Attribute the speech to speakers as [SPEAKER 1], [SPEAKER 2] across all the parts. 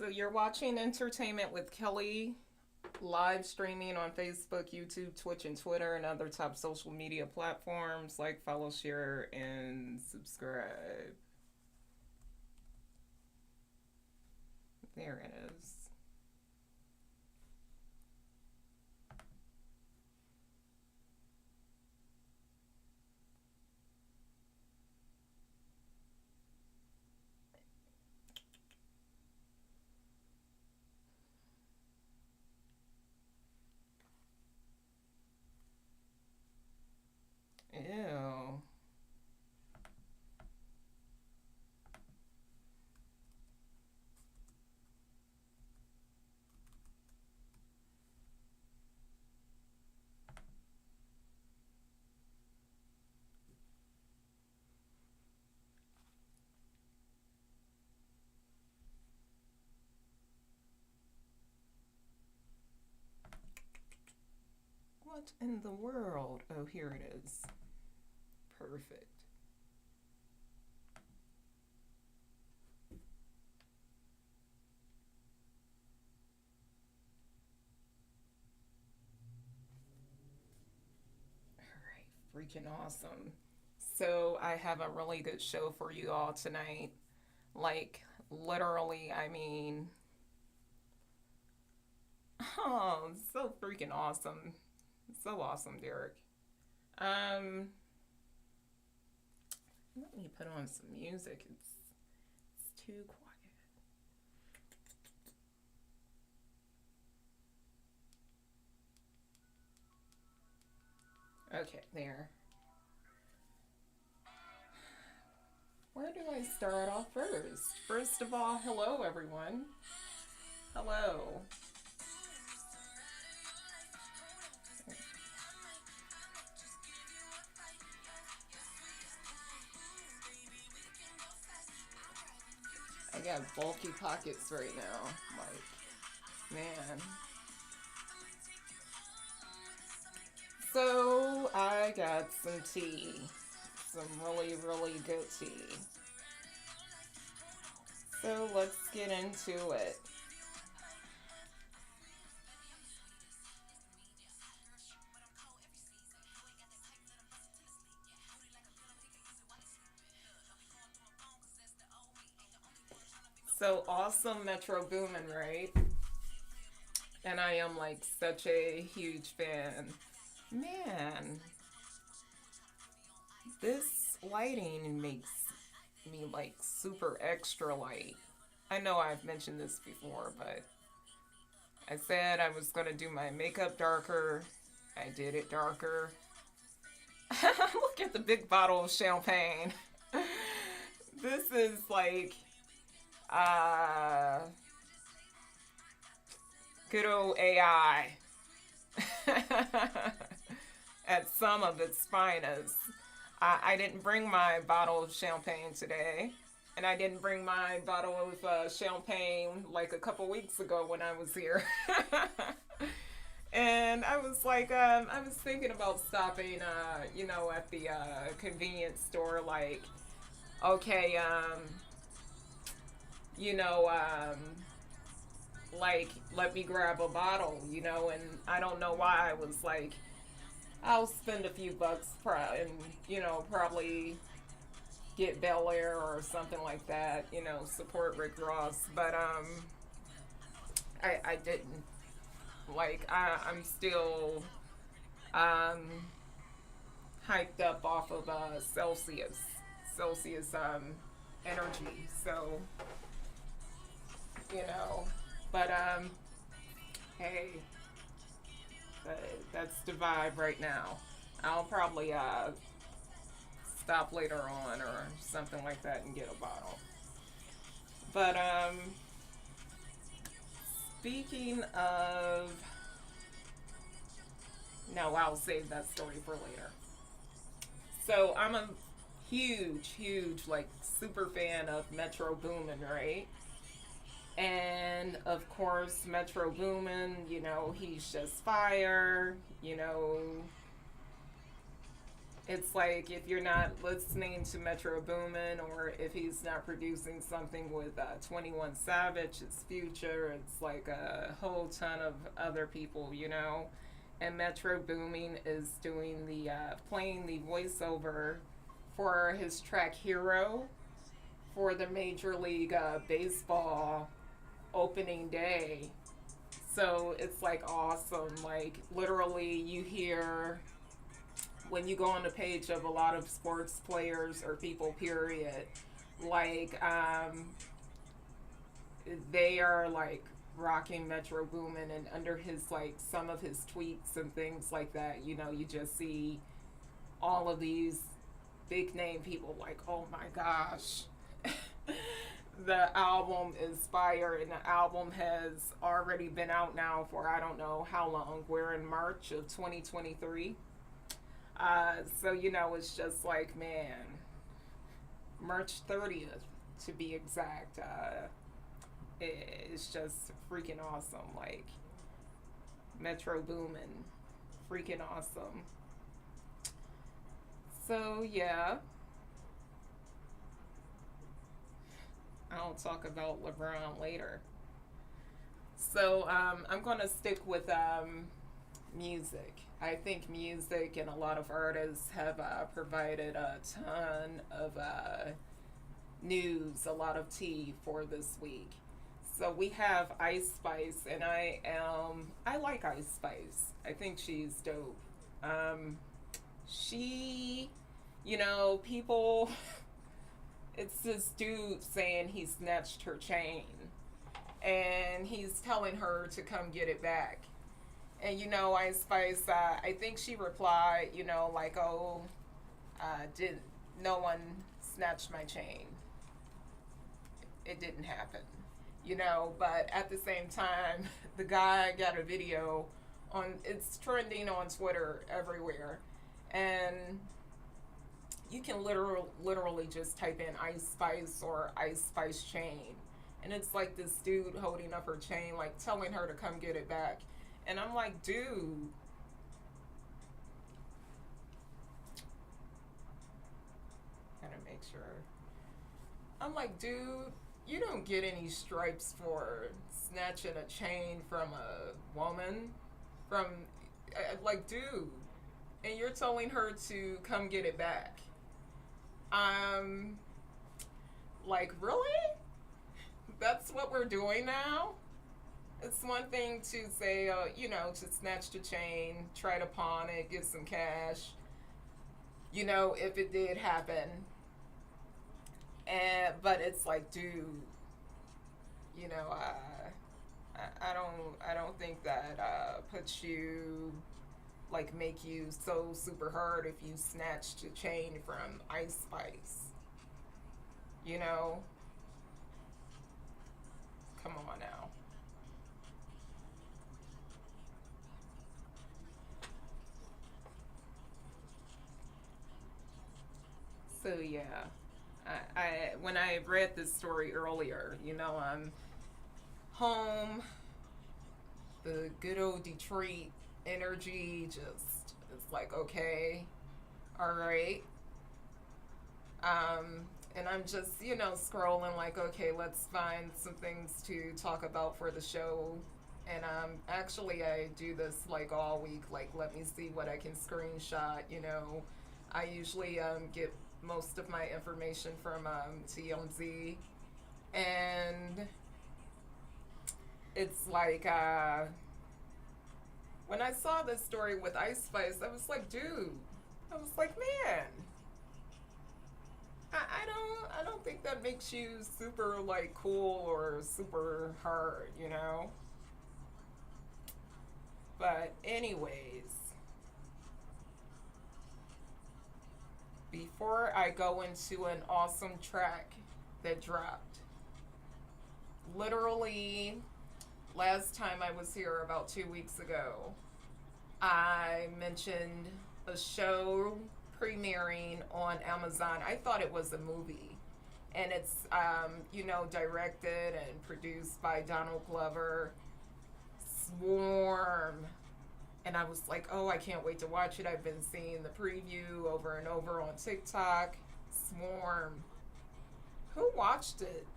[SPEAKER 1] So you're watching Entertainment with Kelly, live streaming on Facebook, YouTube, Twitch, and Twitter, and other top social media platforms. Like, follow, share, and subscribe. There it is. Ew. What in the world? Oh, here it is. Perfect. All right, freaking awesome. So, I have a really good show for you all tonight. Like, literally, I mean, oh, so freaking awesome. So awesome, Derek. Um, Let me put on some music. It's too quiet. Okay, there. Where do I start off first? First of all, hello everyone. Hello. I got bulky pockets right now. Like, man. So, I got some tea. Some really, really good tea. So, let's get into it. So, awesome Metro Boomin, right? And I am like such a huge fan. Man, this lighting makes me like super extra light. I know I've mentioned this before, but I said I was gonna do my makeup darker. I did it darker. Look at the big bottle of champagne. This is like uh good old AI at some of its finest. I didn't bring my bottle of champagne today, and I didn't bring my bottle of champagne like a couple weeks ago when I was here. And I was like, I was thinking about stopping, at the convenience store. Like, okay, you know, um, like let me grab a bottle, and I don't know why I was like, I'll spend a few bucks and probably get Bel Air or something like that, support Rick Ross. But I didn't. Like I'm still um hyped up off of Celsius energy. So you know, but hey, that's the vibe right now. I'll probably stop later on or something like that and get a bottle. But speaking of, no, I'll save that story for later. So I'm a huge, like super fan of Metro Boomin, right? And of course, Metro Boomin, he's just fire. It's like if you're not listening to Metro Boomin, or if he's not producing something with 21 Savage, it's Future, it's like a whole ton of other people, you know. And Metro Boomin is doing the playing the voiceover for his track Hero for the Major League Baseball opening day. So it's like awesome. Like literally, you hear when you go on the page of a lot of sports players or people, period, like they are like rocking Metro Boomin, and under his like some of his tweets and things like that, you know, you just see all of these big name people like, oh my gosh. The album is fire, and the album has already been out now for I don't know how long. We're in March of 2023. So, you know, it's just like, man, March 30th to be exact. It's just freaking awesome. Like, Metro Boomin, freaking awesome. So, yeah, I'll talk about LeBron later. So, I'm going to stick with music. I think music and a lot of artists have provided a ton of news, a lot of tea for this week. So we have Ice Spice, and I like Ice Spice. I think she's dope. Um, she, you know, people, it's this dude saying he snatched her chain, and he's telling her to come get it back. And you know, Ice Spice, I think she replied, you know, like, oh, did no one snatch my chain? It didn't happen, you know. But at the same time, the guy got a video on. It's trending on Twitter everywhere, and you can literally just type in Ice Spice or Ice Spice chain, and it's like this dude holding up her chain, like telling her to come get it back. And I'm like, dude, gotta make sure. I'm like, dude, you don't get any stripes for snatching a chain from a woman. From, like, dude. And you're telling her to come get it back. I'm like, really? That's what we're doing now? It's one thing to say, you know, to snatch the chain, try to pawn it, get some cash, you know, if it did happen. And but it's like, dude, you know, I don't think that puts you like make you so super hard if you snatched a chain from Ice Spice. You know, come on now. So yeah, I when I read this story earlier, you know, I'm home, the good old Detroit energy just it's like okay, all right. And I'm just you know scrolling like okay, let's find some things to talk about for the show. And actually I do this like all week. Like let me see what I can screenshot. You know, I usually get most of my information from TMZ, and it's like when I saw this story with Ice Spice, I was like, dude, I was like, man, I don't think that makes you super like cool or super hard, you know. But anyways, before I go into an awesome track that dropped, literally last time I was here about 2 weeks ago, I mentioned a show premiering on Amazon. I thought it was a movie. And it's, you know, directed and produced by Donald Glover. Swarm. And I was like, oh, I can't wait to watch it. I've been seeing the preview over and over on TikTok. Swarm. Who watched it?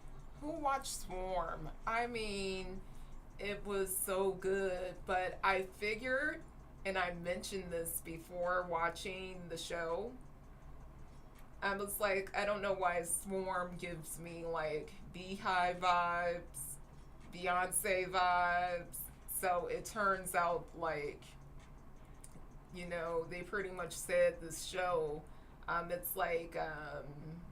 [SPEAKER 1] Who watched Swarm? I mean, it was so good, but I figured, and I mentioned this before watching the show, I was like, I don't know why Swarm gives me like Beehive vibes, Beyonce vibes. So it turns out like, they pretty much said this show, it's like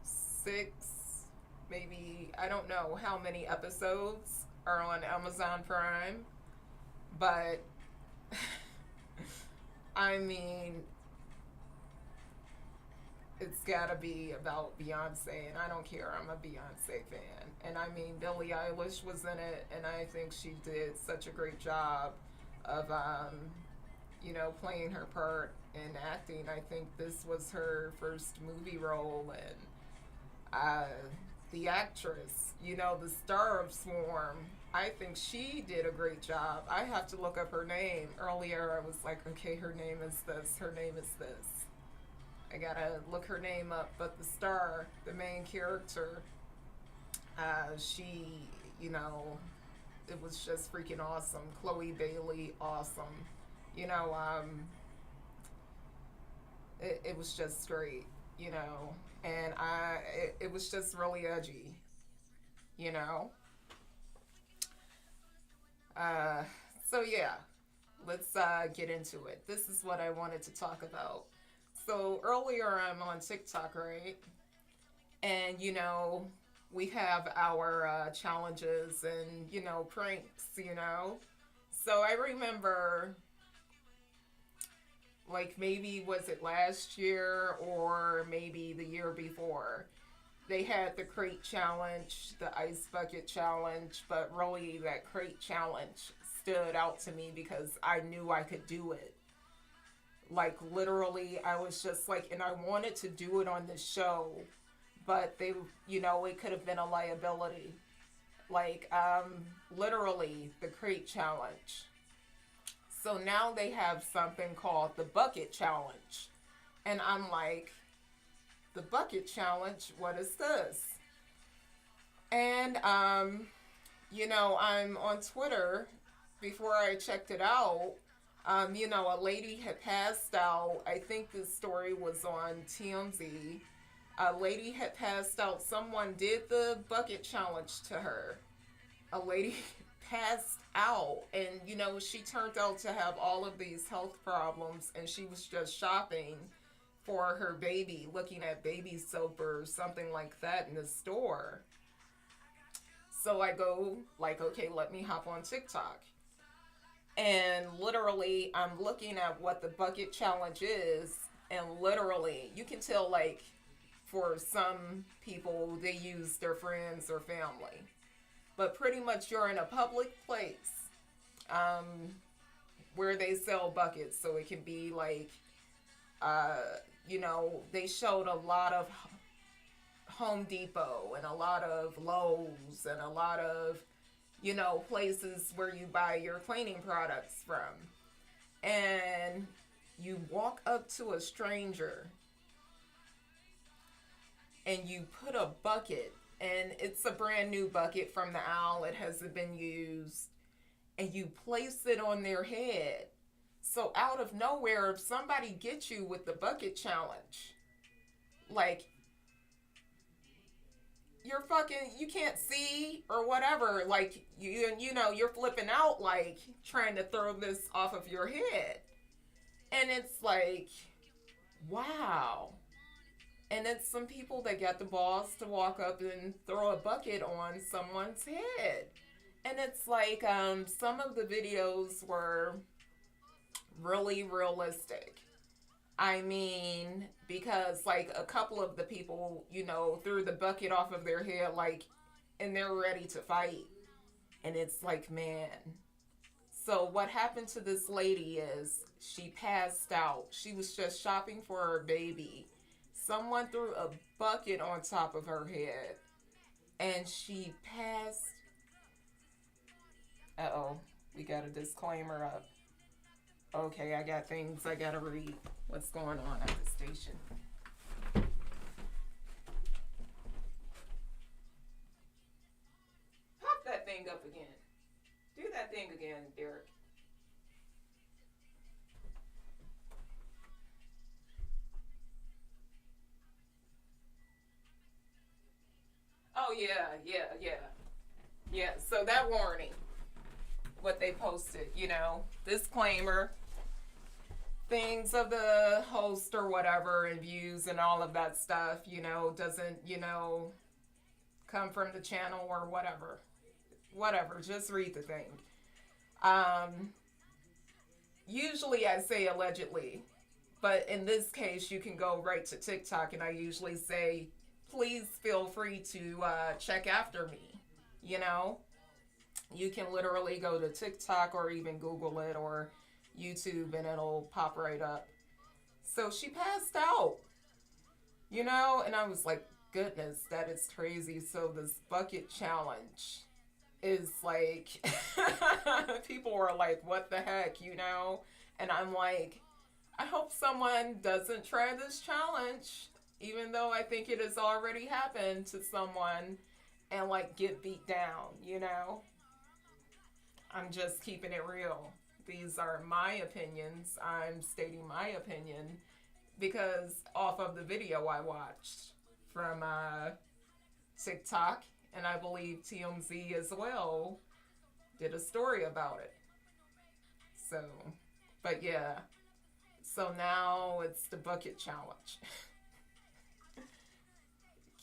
[SPEAKER 1] six, maybe, I don't know how many episodes are on Amazon Prime, but I mean, it's gotta be about Beyonce, and I don't care. I'm a Beyonce fan, and I mean Billie Eilish was in it, and I think she did such a great job of, playing her part and acting. I think this was her first movie role, and uh, the actress, the star of Swarm, I think she did a great job. I have to look up her name. Earlier, I was like, okay, her name is this. Her name is this. I gotta look her name up, but the star, the main character, she, you know, it was just freaking awesome. Chloe Bailey, awesome. You know, it was just great, and it was just really edgy, you know. Uh, so yeah, let's get into it. This is what I wanted to talk about. So earlier, I'm on TikTok, right? And we have our challenges and pranks. So I remember, like, maybe was it last year or maybe the year before, they had the crate challenge, the ice bucket challenge, but really that crate challenge stood out to me because I knew I could do it. Like, literally, I was just like, and I wanted to do it on the show, but it could have been a liability. Like, literally, the crate challenge. So now they have something called the bucket challenge. And I'm like, the bucket challenge, what is this? And, I'm on Twitter before I checked it out. A lady had passed out. I think this story was on TMZ. A lady had passed out. Someone did the bucket challenge to her. A lady passed out, and she turned out to have all of these health problems, and she was just shopping for her baby, looking at baby soap or something like that in the store. So I go like, okay, let me hop on TikTok. And literally, I'm looking at what the bucket challenge is, and literally, you can tell, like, for some people, they use their friends or family. But pretty much, you're in a public place um, where they sell buckets. So it can be like, they showed a lot of Home Depot and a lot of Lowe's and a lot of places where you buy your cleaning products from. And you walk up to a stranger and you put a bucket, and it's a brand new bucket from the aisle, it hasn't been used, and you place it on their head. So out of nowhere, if somebody gets you with the bucket challenge, like, you're fucking, you can't see or whatever, like, you're flipping out, like, trying to throw this off of your head. And it's like, wow. And it's some people that got the balls to walk up and throw a bucket on someone's head. And it's like, some of the videos were really realistic. I mean, because like a couple of the people, threw the bucket off of their head, like, and they're ready to fight. And it's like, man. So what happened to this lady is she passed out. She was just shopping for her baby. Someone threw a bucket on top of her head, and she passed. Uh oh, we got a disclaimer up. Okay, I got things I gotta read. What's going on at the station? Pop that thing up again. Do that thing again, Derek. Oh, yeah, yeah, yeah. Yeah, so that warning, what they posted, disclaimer, things of the host or whatever, and views and all of that stuff, doesn't, come from the channel or whatever. Whatever, just read the thing. Um, Usually I say allegedly, but in this case, you can go right to TikTok, and I usually say, please feel free to check after me. You know, you can literally go to TikTok or even Google it or YouTube, and it'll pop right up. So she passed out, and I was like, goodness, that is crazy. So this bucket challenge is like, people were like, what the heck? And I'm like, I hope someone doesn't try this challenge, even though I think it has already happened to someone, and like get beat down. I'm just keeping it real. These are my opinions. I'm stating my opinion because off of the video I watched from TikTok, and I believe TMZ as well did a story about it. So, but yeah. So now it's the bucket challenge.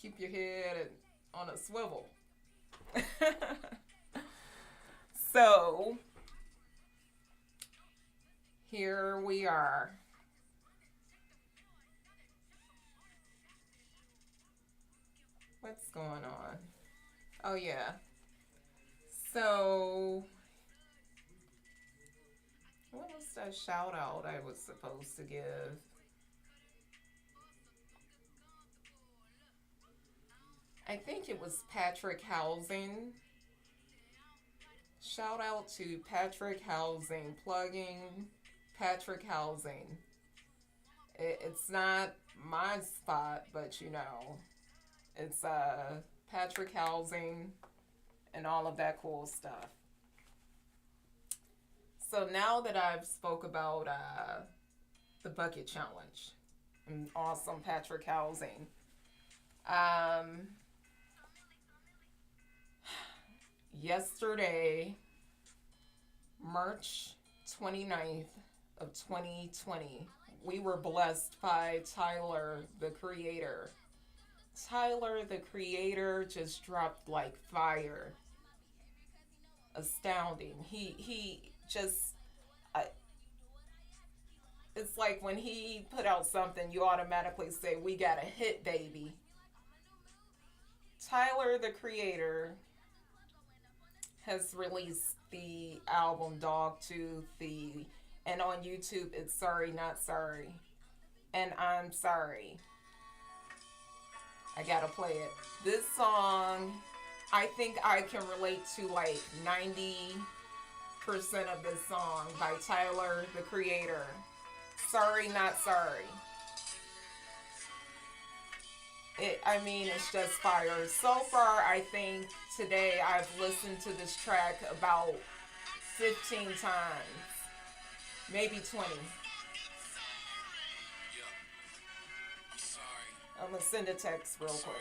[SPEAKER 1] Keep your head on a swivel. So, here we are. What's going on? Oh, yeah. So, what was that shout out I was supposed to give? I think it was Patrick Housing. Shout out to Patrick Housing, plugging Patrick Housing. It's not my spot, but it's Patrick Housing and all of that cool stuff. So now that I've spoke about the bucket challenge and awesome Patrick Housing, yesterday, March 29th of 2020, we were blessed by Tyler, the Creator. Tyler, the Creator, just dropped like fire. Astounding. He just, uh, it's like when he put out something, you automatically say, we got a hit, baby. Tyler, the Creator, has released the album Dogtooth, and on YouTube it's Sorry Not Sorry. And I'm sorry. I gotta play it. This song, I think I can relate to like 90% of this song by Tyler, the Creator. Sorry Not Sorry. It's just fire. So far, I think today I've listened to this track about 15 times, maybe 20. I'm gonna send a text real quick.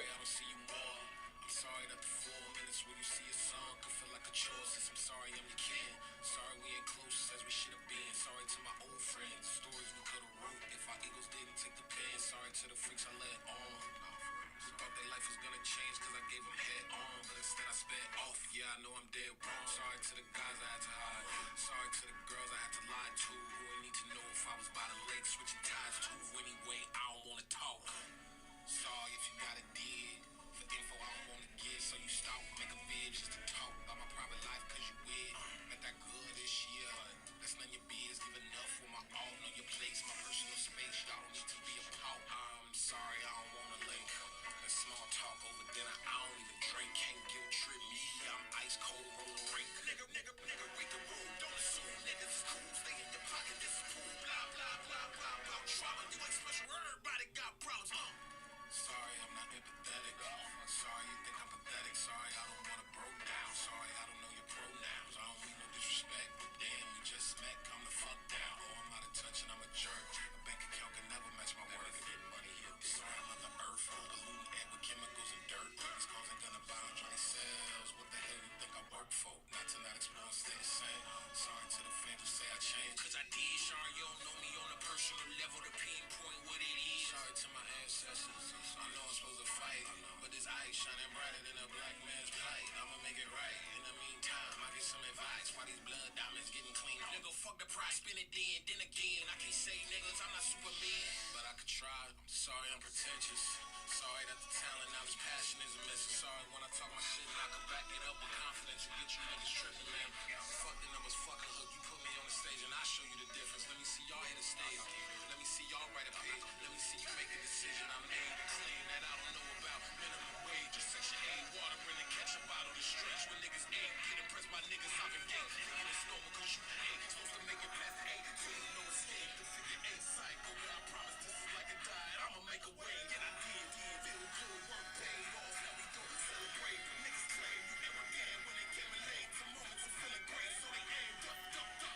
[SPEAKER 2] to not explore and stay the same. Sorry to the fans who say I changed. Cause I did, sorry you don't know me on a personal level to pinpoint what it is. Sorry to my ancestors. I know I'm supposed to fight, but this ice shining brighter than a black man's plight. I'ma make it right. In the meantime, I get some advice. Why these blood diamonds getting clean? Nigga, fuck the price, spin it then again. I can't say niggas, I'm not Superman, but I could try. Sorry, I'm pretentious. Sorry that the talent, knowledge, passion is missing. Sorry when I talk my shit and I can back it up with confidence and get you niggas tripping, man. Fuck the numbers, fucking hook. You put me on the stage and I show you the difference. Let me see y'all hit the stage. Let me see y'all write a page. Let me see you make a decision. I made a claim that I don't know about. Minimum wage or section 8. Water in the catch a bottle to stretch. When niggas ain't get impressed by niggas I've engaged. Thinking it's normal cause you ain't supposed to make it past 8. So you know escape the figure 8 cycle. But I promise this is like a diet. I'ma make a way. And I did. Feel good, work paid off. Now we go celebrate. Niggas claim you never game when they came in late. Some moments are feeling great. So they aim, duck,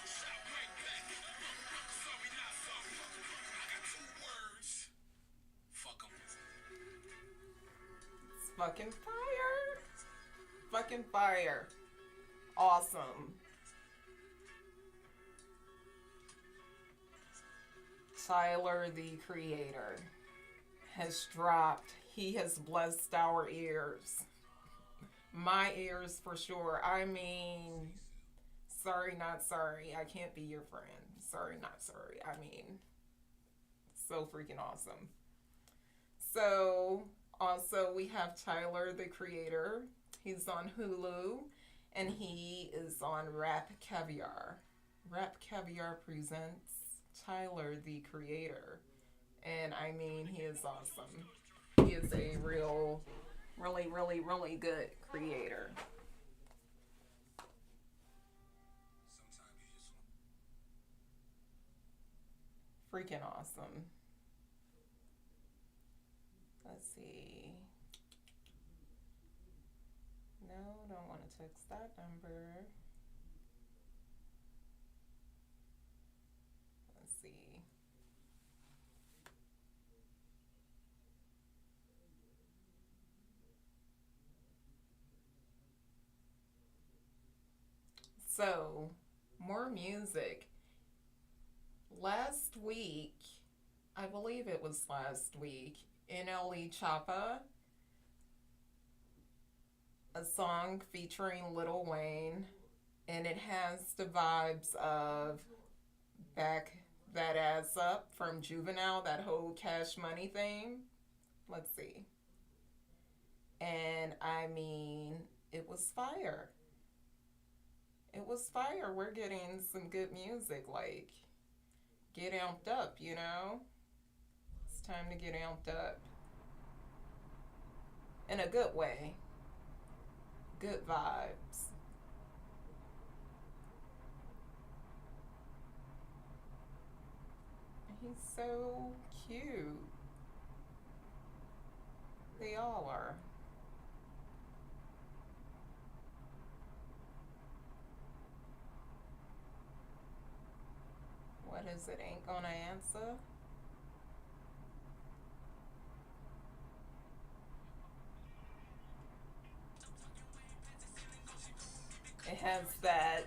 [SPEAKER 2] shot right back. Sorry, not sorry. I got 2 words. Fuck 'em.
[SPEAKER 1] It's fucking fire. Fucking fire. Awesome. Tyler, the Creator, has dropped. He has blessed our ears. My ears for sure. I mean, sorry, not sorry. I can't be your friend. Sorry, not sorry. I mean, so freaking awesome. So, also, we have Tyler, the Creator. He's on Hulu, and he is on Rap Caviar. Rap Caviar presents Tyler, the Creator. And I mean, he is awesome. He is a really good creator. Freaking awesome. Let's see. No, don't want to text that number. Let's see. So, more music. Last week, I believe it was last week, NLE Choppa, a song featuring Lil Wayne, and it has the vibes of Back That Ass Up from Juvenile, that whole Cash Money thing. Let's see. And I mean, it was fire. It was fire. We're getting some good music, like, get amped up, you know? It's time to get amped up. In a good way. Good vibes. He's so cute. They all are. What is it? Ain't gonna answer? It has that,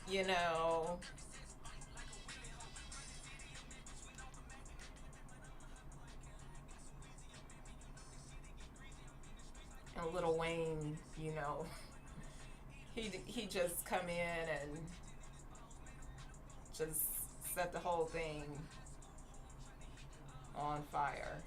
[SPEAKER 1] you know, and Lil Wayne, you know, he just come in and just set the whole thing on fire.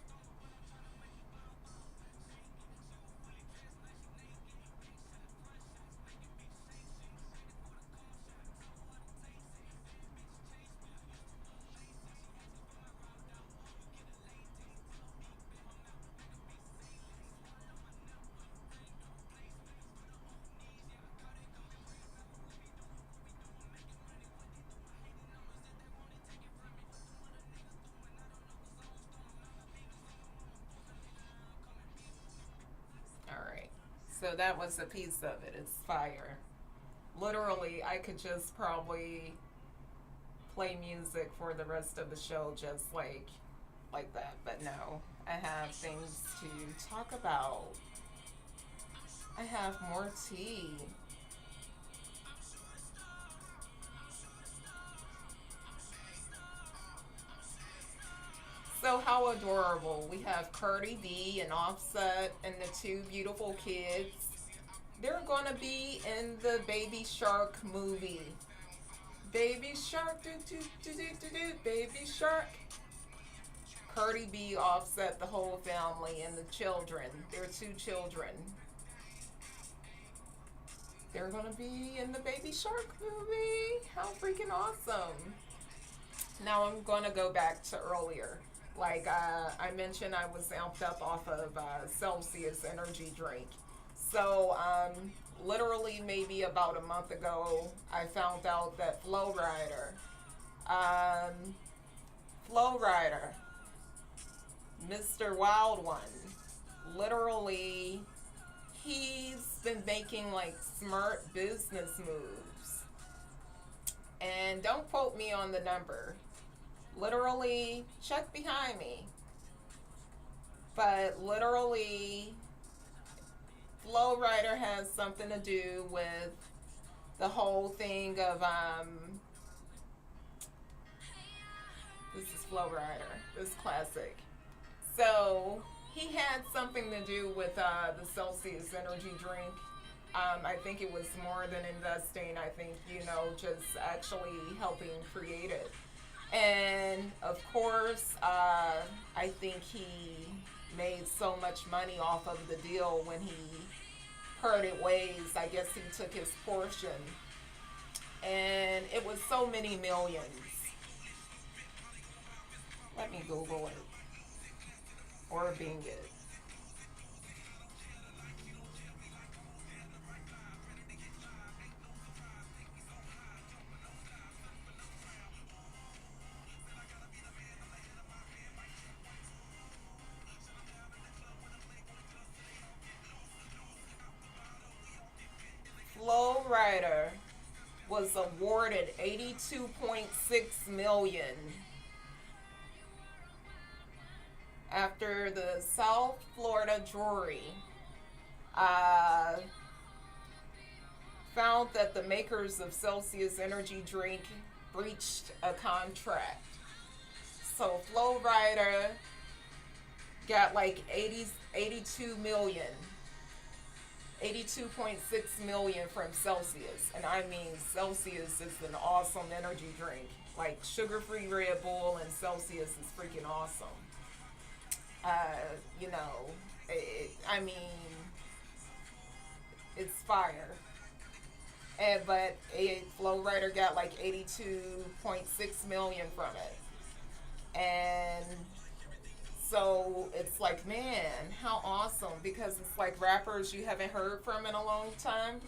[SPEAKER 1] All right. So that was a piece of it. It's fire. Literally, I could just probably play music for the rest of the show just like that. But no, I have things to talk about. I have more tea. how adorable. We have Cardi B and Offset and the two beautiful kids. They're gonna be in the Baby Shark movie. Baby Shark, do do do do do do, Baby Shark. Cardi B, Offset, the whole family, and the children. Their two children. They're gonna be in the Baby Shark movie. How freaking awesome! Now I'm gonna go back to earlier. Like I mentioned, I was amped up off of Celsius energy drink. So literally maybe about a month ago, I found out that Flow Rider, Mr. Wild One, literally, he's been making like smart business moves. And don't quote me on the number. Literally, check behind me. But literally, Flow Rider has something to do with the whole thing of this is Flow Rider, this classic. So he had something to do with the Celsius energy drink. I think it was more than investing. I think, just actually helping create it. And of course, I think he made so much money off of the deal when he parted ways. I guess he took his portion. And it was so many millions. Let me Google it. Or Bing it. Flow Rider was awarded $82.6 million after the South Florida jury found that the makers of Celsius energy drink breached a contract. So Flow Rider got like 82 million. 82.6 million from Celsius. And I mean, Celsius is an awesome energy drink. Like sugar-free Red Bull and Celsius is freaking awesome. It's fire. But Flow Rider got like 82.6 million from it. And so it's like, man, how awesome. Because it's like rappers you haven't heard from in a long time.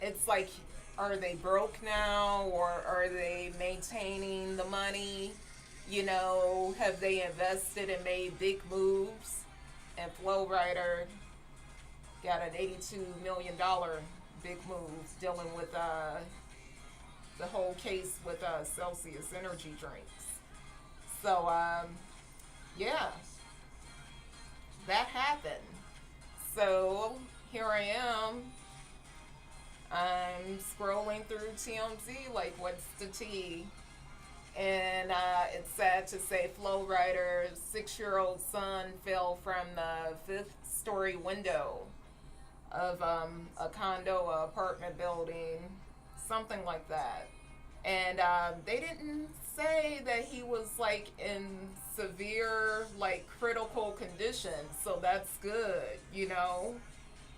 [SPEAKER 1] It's like, are they broke now, or are they maintaining the money? Have they invested and made big moves? And Flow Rider got an $82 million big move dealing with the whole case with Celsius energy drinks. So, yeah, that happened. So here I am. I'm scrolling through TMZ like, what's the tea? And it's sad to say Flow Rider's 6-year-old son fell from the 5th-story window of a condo apartment building, something like that. And they didn't say that he was like in severe, like critical condition, so that's good,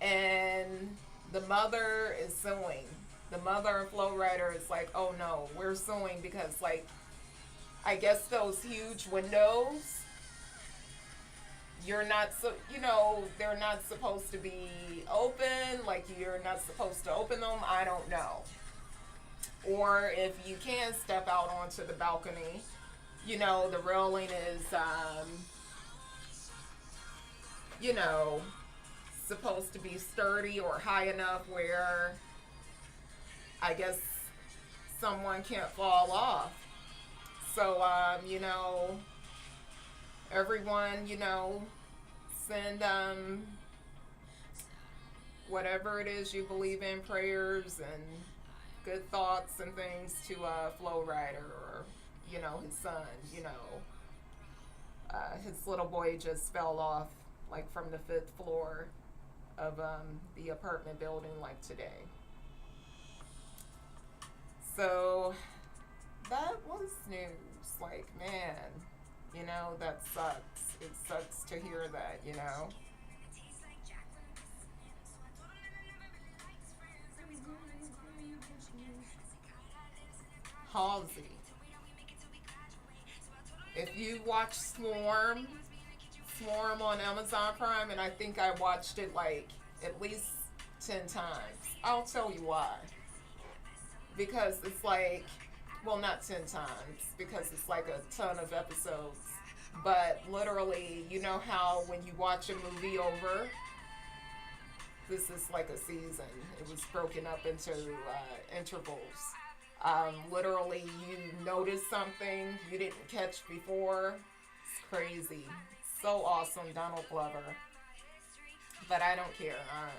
[SPEAKER 1] And the mother is suing. The mother of Flow Rider is like, oh no, we're suing because, like, I guess those huge windows, they're not supposed to be open, like you're not supposed to open them, I don't know. Or if you can step out onto the balcony, the railing is, supposed to be sturdy or high enough where I guess someone can't fall off. So, everyone, send whatever it is you believe in, prayers and good thoughts and things to Flow Rider, or his son. His little boy just fell off like from the fifth floor of the apartment building like today. So that was news. Like, man, that sucks. It sucks to hear that. Halsey. If you watch Swarm on Amazon Prime, and I think I watched it like at least 10 times. I'll tell you why. Because it's like, well, not 10 times, because it's like a ton of episodes. But literally, you know how when you watch a movie over, this is like a season. It was broken up into intervals. Literally, you notice something you didn't catch before. It's crazy. So awesome, Donald Glover. But I don't care.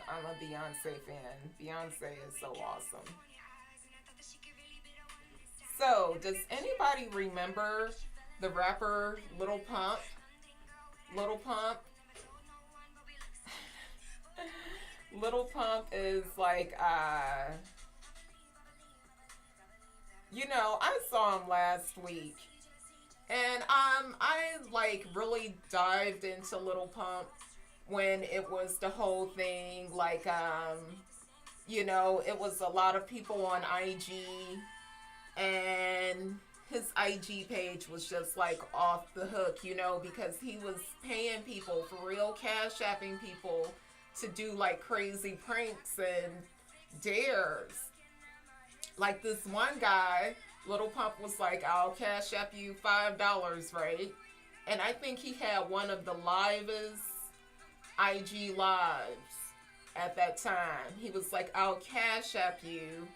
[SPEAKER 1] I'm a Beyonce fan. Beyonce is so awesome. So, does anybody remember the rapper Lil Pump? Lil Pump? Lil Pump is like, I saw him last week. And I like really dived into Lil Pump when it was the whole thing, like, it was a lot of people on IG, and his IG page was just like off the hook, because he was paying people for real, cash apping people to do like crazy pranks and dares. Like this one guy, Lil Pump was like, I'll cash app you $5, right? And I think he had one of the livest IG lives at that time. He was like, I'll cash app you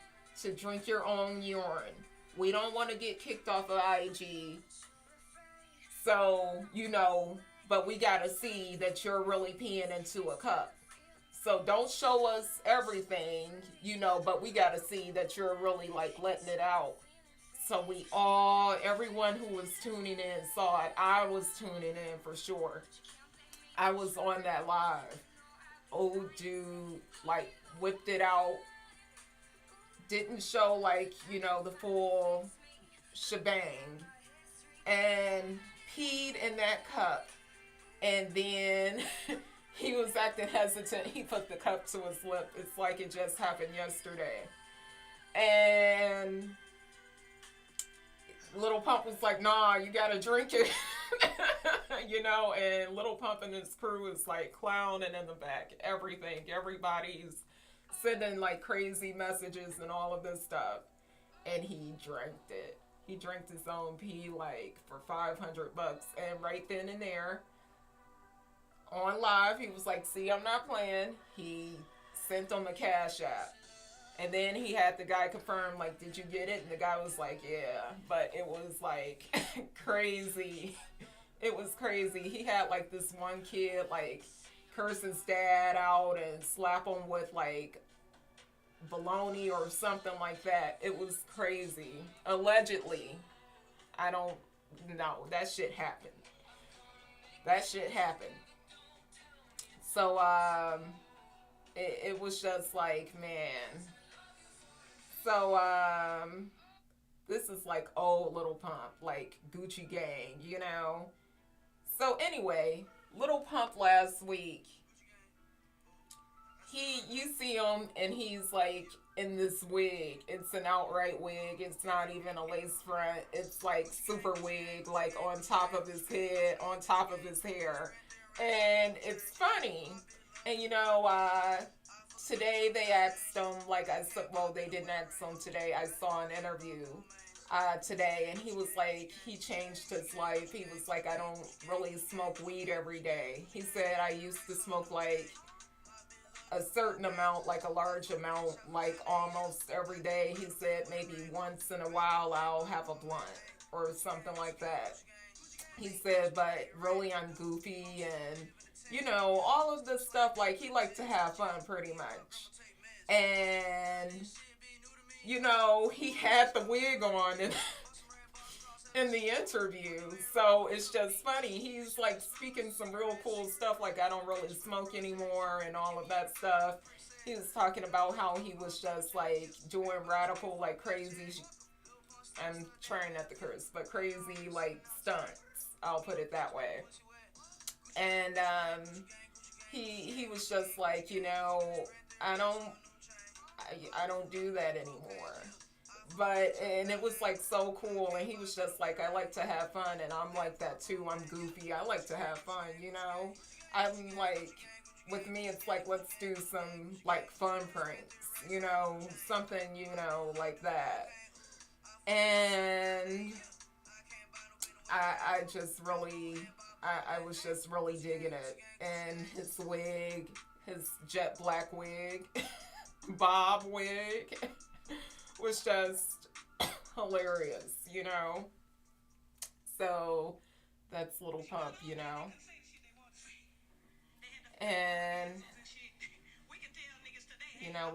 [SPEAKER 1] to drink your own urine. We don't want to get kicked off of IG. So, but we got to see that you're really peeing into a cup. So don't show us everything, but we got to see that you're really like letting it out. So everyone who was tuning in saw it. I was tuning in for sure. I was on that live. Old dude, like, whipped it out. Didn't show, like, the full shebang. And peed in that cup. And then he was acting hesitant. He put the cup to his lip. It's like it just happened yesterday. And Lil Pump was like, nah, you gotta drink it. And Lil Pump and his crew is like clowning in the back. Everything. Everybody's sending like crazy messages and all of this stuff. And he drank it. He drank his own pee like for $500. And right then and there, on live, he was like, see, I'm not playing. He sent him a cash app. And then he had the guy confirm, like, did you get it? And the guy was like, yeah. But it was, like, crazy. It was crazy. He had, like, this one kid, like, curse his dad out and slap him with, like, bologna or something like that. It was crazy. Allegedly. I don't know. That shit happened. That shit happened. So, it was just like, man. So, this is like old Lil Pump, like Gucci Gang, So anyway, Lil Pump last week, you see him and he's like in this wig. It's an outright wig. It's not even a lace front. It's like super wig, like on top of his head, on top of his hair. And it's funny. And today they asked him, they didn't ask him today. I saw an interview today, and he was like, he changed his life. He was like, I don't really smoke weed every day. He said, I used to smoke like a certain amount, like a large amount, like almost every day. He said maybe once in a while I'll have a blunt or something like that. He said, but really I'm goofy and all of this stuff, like, he liked to have fun pretty much. And, he had the wig on, and in the interview. So it's just funny. He's like speaking some real cool stuff, like I don't really smoke anymore and all of that stuff. He was talking about how he was just like doing radical, like crazy. I'm trying not to curse, but crazy like stunts. I'll put it that way. And he was just like, I don't I don't do that anymore. But and it was like so cool, and he was just like, I like to have fun, and I'm like that too. I'm goofy. I like to have fun. I'm like, with me, it's like, let's do some like fun pranks, something, like that. And I just really, I was just really digging it. And his wig, his jet black wig, bob wig, was just hilarious. So that's Little Pump. And,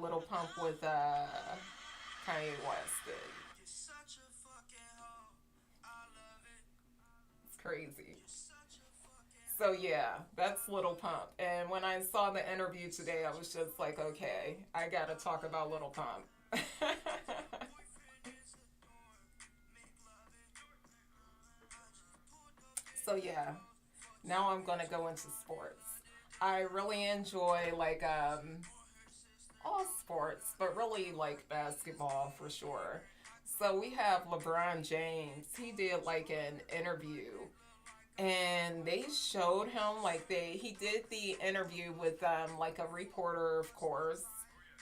[SPEAKER 1] Little Pump with Kanye West. It's crazy. So yeah, that's Little Pump. And when I saw the interview today, I was just like, okay, I gotta talk about Little Pump. So yeah, now I'm gonna go into sports. I really enjoy like all sports, but really like basketball for sure. So we have LeBron James. He did like an interview, and they showed him like he did the interview with like a reporter, of course,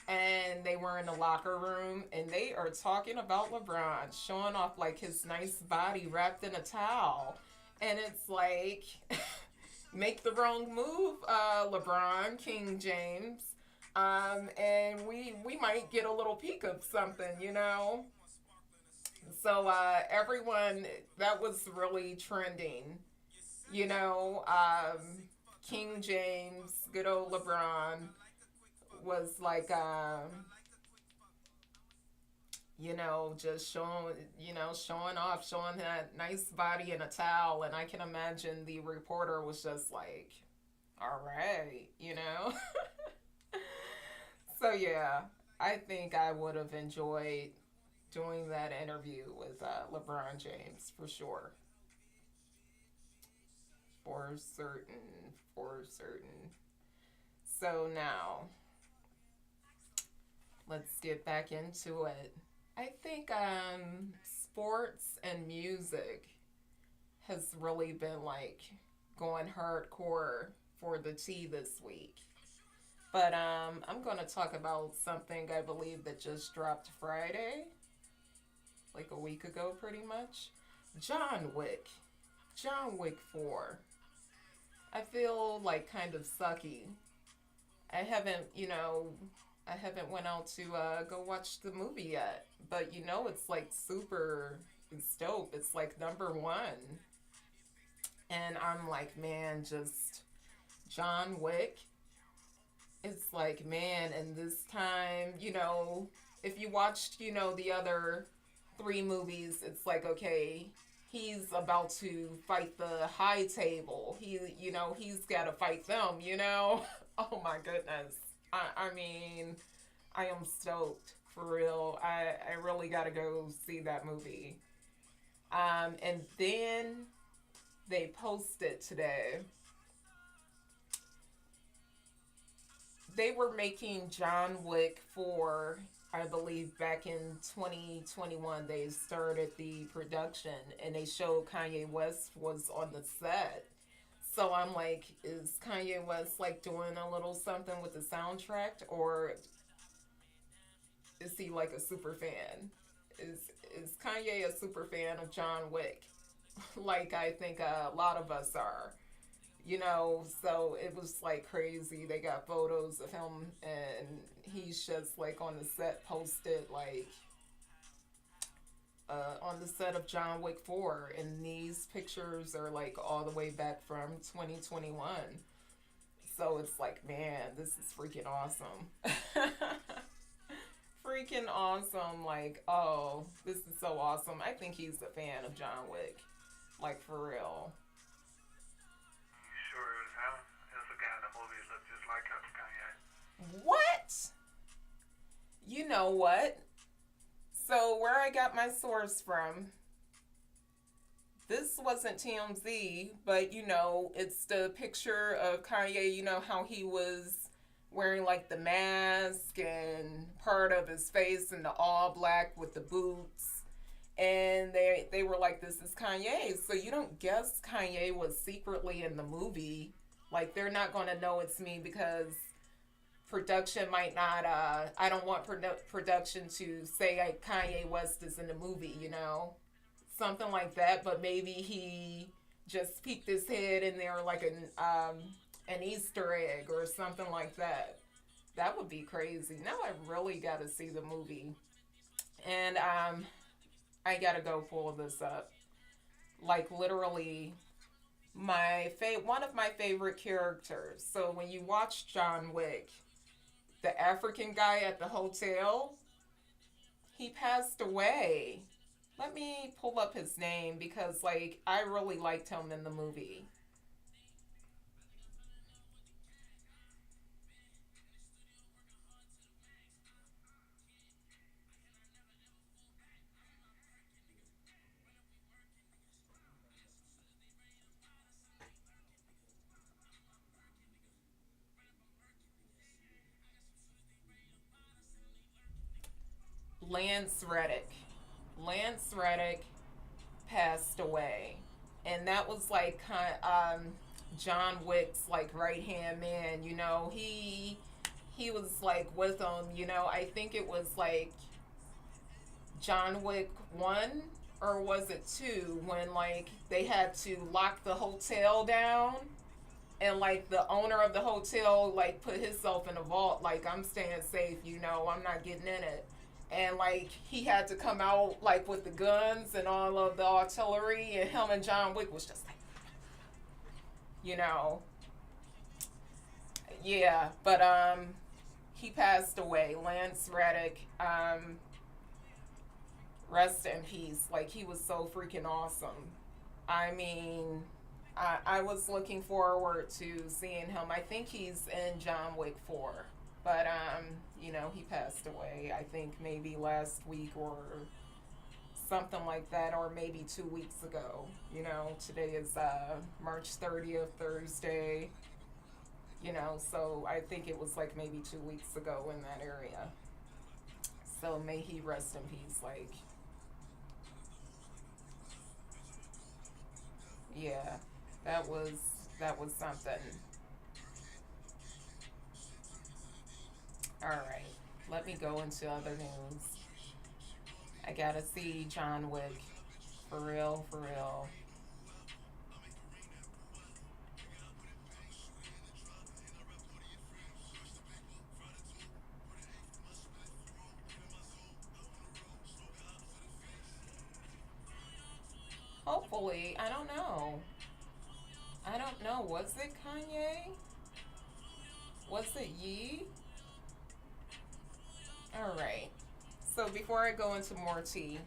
[SPEAKER 1] and they were in the locker room, and they are talking about LeBron showing off like his nice body wrapped in a towel, and it's like make the wrong move, LeBron King James, and we might get a little peek of something. So everyone, that was really trending. you know, um, King James, good old LeBron, was like, just showing off, showing that nice body in a towel. And I can imagine the reporter was just like, all right. So, yeah, I think I would have enjoyed doing that interview with LeBron James for sure. For certain. For certain. So, now, let's get back into it. I think sports and music has really been like going hardcore for the tea this week. But I'm going to talk about something I believe that just dropped Friday, like a week ago, pretty much. John Wick. John Wick 4. I feel like kind of sucky. I haven't, I haven't went out to go watch the movie yet, but it's like super, it's dope. It's like number one, and I'm like, man, just John Wick. It's like, man, and this time, if you watched, the other three movies, it's like, okay, he's about to fight the high table. He's got to fight them. Oh my goodness. I mean, I am stoked for real. I really got to go see that movie. And then they posted today. They were making John Wick 4, I believe back in 2021. They started the production, and they showed Kanye West was on the set. So I'm like, is Kanye West like doing a little something with the soundtrack, or is he like a super fan? Is Kanye a super fan of John Wick? Like I think a lot of us are. So it was like crazy. They got photos of him, and he's just like on the set, posted like on the set of John Wick 4, and these pictures are like all the way back from 2021. So it's like, man, this is freaking awesome. freaking awesome. Like, oh, this is so awesome. I think he's a fan of John Wick. Like, for real.
[SPEAKER 3] You sure it was him? It was a guy in the movie that looked just like Kanye.
[SPEAKER 1] What? You know what? So, where I got my source from, this wasn't TMZ, but it's the picture of Kanye. You know how he was wearing like the mask and part of his face and the all black with the boots. And they were like, this is Kanye. So you don't guess Kanye was secretly in the movie. Like, they're not going to know it's me because production might not, I don't want production to say Kanye West is in the movie. Something like that. But maybe he just peeked his head in there like an Easter egg or something like that. That would be crazy. Now I really got to see the movie. And I got to go pull this up. Like, literally one of my favorite characters. So when you watch John Wick, the African guy at the hotel, he passed away. Let me pull up his name because, like, I really liked him in the movie. Lance Reddick. Lance Reddick passed away, and that was like John Wick's like right hand man. He was like with him. I think it was like John Wick 1 or was it 2 when like they had to lock the hotel down and like the owner of the hotel like put himself in a vault like I'm staying safe, I'm not getting in it. And like he had to come out like with the guns and all of the artillery and him and John Wick was just like yeah, but he passed away. Lance Reddick, rest in peace. Like, he was so freaking awesome. I mean, I was looking forward to seeing him. I think he's in John Wick 4. But, he passed away, I think maybe last week or something like that, or maybe 2 weeks ago. Today is March 30th, Thursday. So I think it was like maybe 2 weeks ago in that area. So may he rest in peace. Like, yeah, that was something. All right, let me go into other news. I gotta see John Wick. For real, for real. Hopefully, I don't know. I don't know. Was it Kanye? Was it Ye? Alright. So before I go into more tea,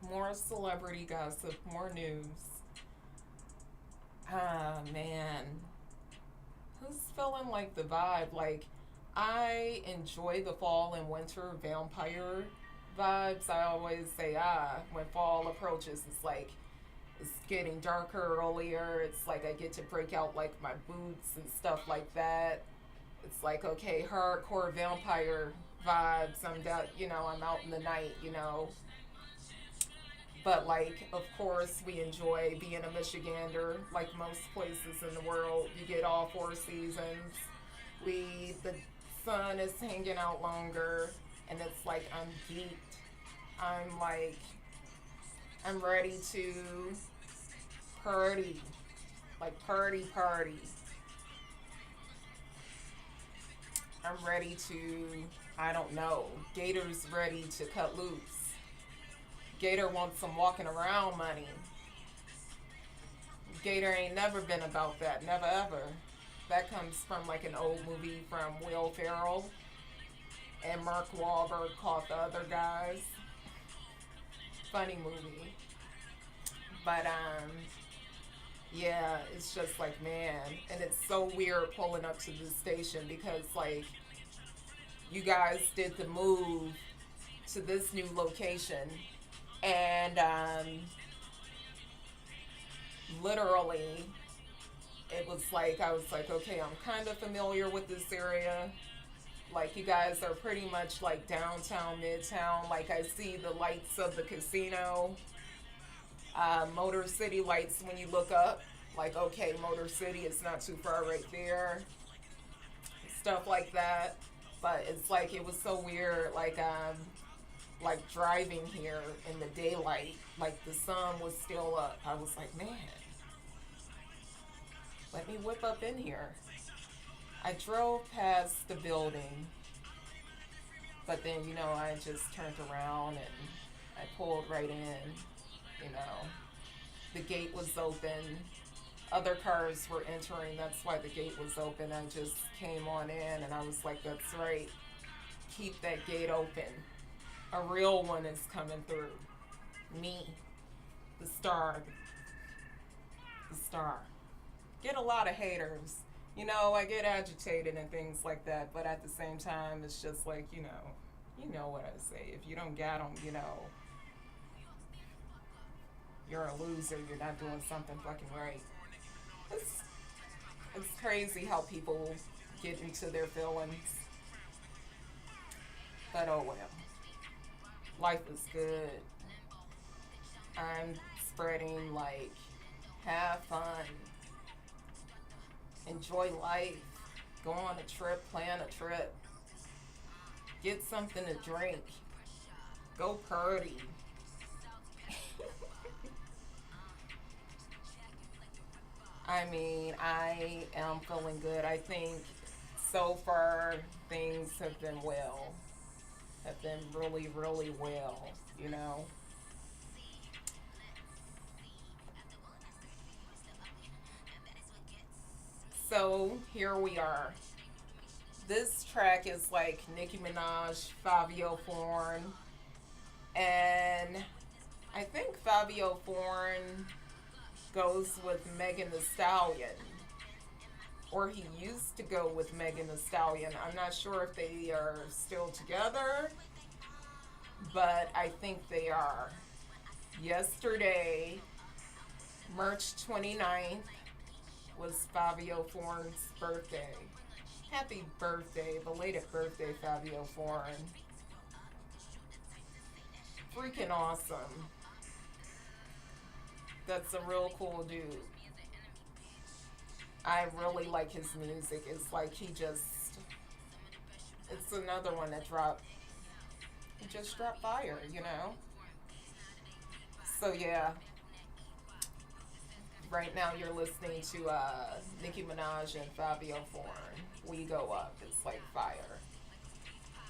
[SPEAKER 1] more celebrity gossip, more news. Ah, man. Who's feeling like the vibe? Like, I enjoy the fall and winter vampire vibes. I always say, when fall approaches, it's getting darker earlier. It's like I get to break out like my boots and stuff like that. It's like, okay, hardcore vampire vibes. I'm out in the night. But like, of course, we enjoy being a Michigander. Like most places in the world, you get all 4 seasons. The sun is hanging out longer, and it's like I'm geeked. I'm ready to party, like party. I'm ready to, I don't know, Gator's ready to cut loose. Gator wants some walking around money. Gator ain't never been about that, never ever. That comes from like an old movie from Will Ferrell. and Mark Wahlberg caught the other guys. Funny movie. But yeah, it's just like, man, and it's so weird pulling up to the station because like you guys did the move to this new location, and literally it was like I was like, okay, I'm kind of familiar with this area. Like you guys are pretty much like downtown, midtown. Like I see the lights of the casino, Motor City lights when you look up. Like okay, Motor City is not too far right there. Stuff like that. But it's like it was so weird. Like driving here in the daylight, like the sun was still up. I was like, man, let me whip up in here. I drove past the building, but then, I just turned around and I pulled right in, you know. The gate was open. Other cars were entering. That's why the gate was open. I just came on in and I was like, that's right. Keep that gate open. A real one is coming through. Me. The star. The star. Get a lot of haters. I get agitated and things like that, but at the same time, it's just like, you know what I say. If you don't get them, you're a loser. You're not doing something fucking right. It's crazy how people get into their feelings. But oh well. Life is good. I'm spreading like, have fun. Enjoy life. Go on a trip, plan a trip. Get something to drink. Go party. I mean, I am feeling good. I think so far things have been well. Have been really, really well. So here we are. This track is like Nicki Minaj, Fabio Foreign, and I think Fabio Foreign goes with Megan Thee Stallion, or he used to go with Megan Thee Stallion. I'm not sure if they are still together, but I think they are. Yesterday, March 29th, was Fabio Foreign's birthday. Happy birthday, belated birthday, Fabio Foreign. Freaking awesome. That's a real cool dude. I really like his music. It's like it's another one that he just dropped fire. So yeah. Right now you're listening to Nicki Minaj and Fabio Foreign. We Go Up. It's like fire.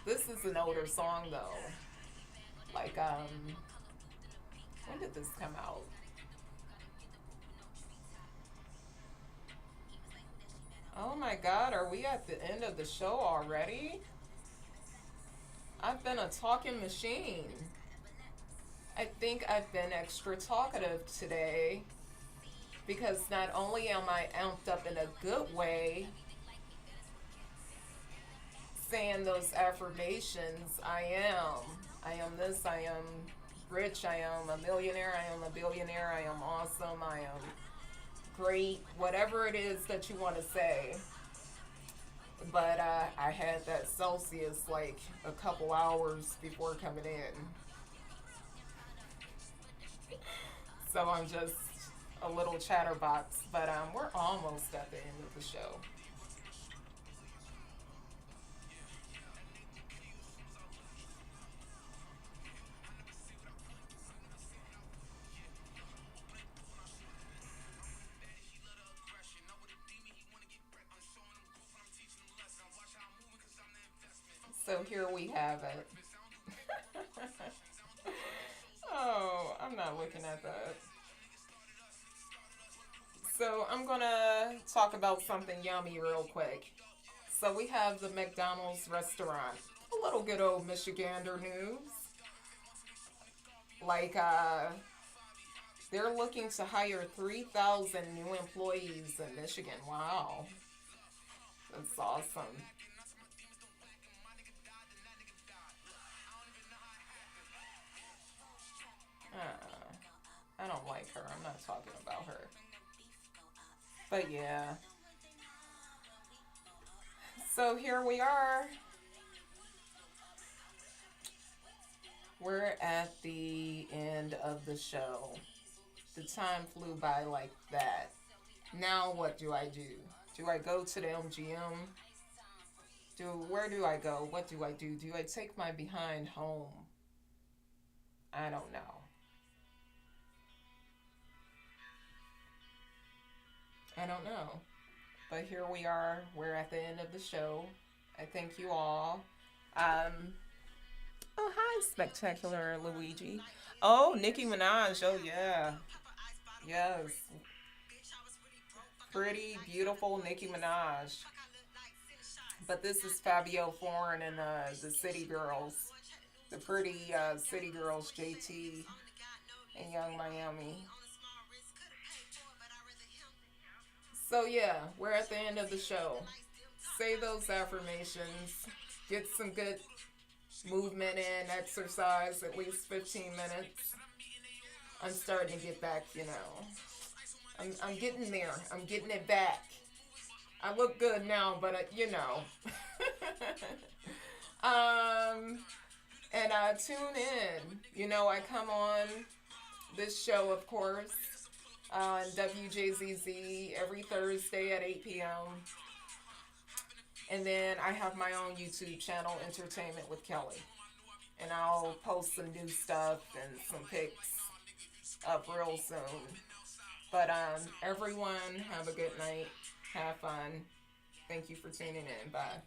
[SPEAKER 1] This is an older song though. Like when did this come out? Oh my god, are we at the end of the show already? I've been a talking machine. I think I've been extra talkative today because not only am I amped up in a good way, saying those affirmations, I am this, I am rich, I am a millionaire, I am a billionaire, I am awesome, I am great, whatever it is that you want to say. But I had that Celsius like a couple hours before coming in. So I'm just a little chatterbox, but we're almost at the end of the show. So here we have it. Oh, I'm not looking at that. So I'm gonna talk about something yummy real quick. So we have the McDonald's restaurant. little good old Michigander news. Like, they're looking to hire 3,000 new employees in Michigan. Wow. That's awesome. I don't like her. I'm not talking about her. But yeah. So here we are. We're at the end of the show. The time flew by like that. Now what do I do? Do I go to the MGM? Where do I go? What do I do? Do I take my behind home? I don't know. I don't know. But here we are. We're at the end of the show. I thank you all. Oh, hi, Spectacular Luigi. Oh, Nicki Minaj. Oh, yeah. Yes. Pretty, beautiful Nicki Minaj. But this is Fabio Foreign and the City Girls. The pretty City Girls, JT and Young Miami. So yeah, we're at the end of the show. Say those affirmations. Get some good movement in, exercise, at least 15 minutes. I'm starting to get back, I'm getting there. I'm getting it back. I look good now, but and tune in. I come on this show, of course, on WJZZ every Thursday at 8 p.m. And then I have my own YouTube channel, Entertainment with Kelly. And I'll post some new stuff and some pics up real soon. But everyone, have a good night. Have fun. Thank you for tuning in. Bye.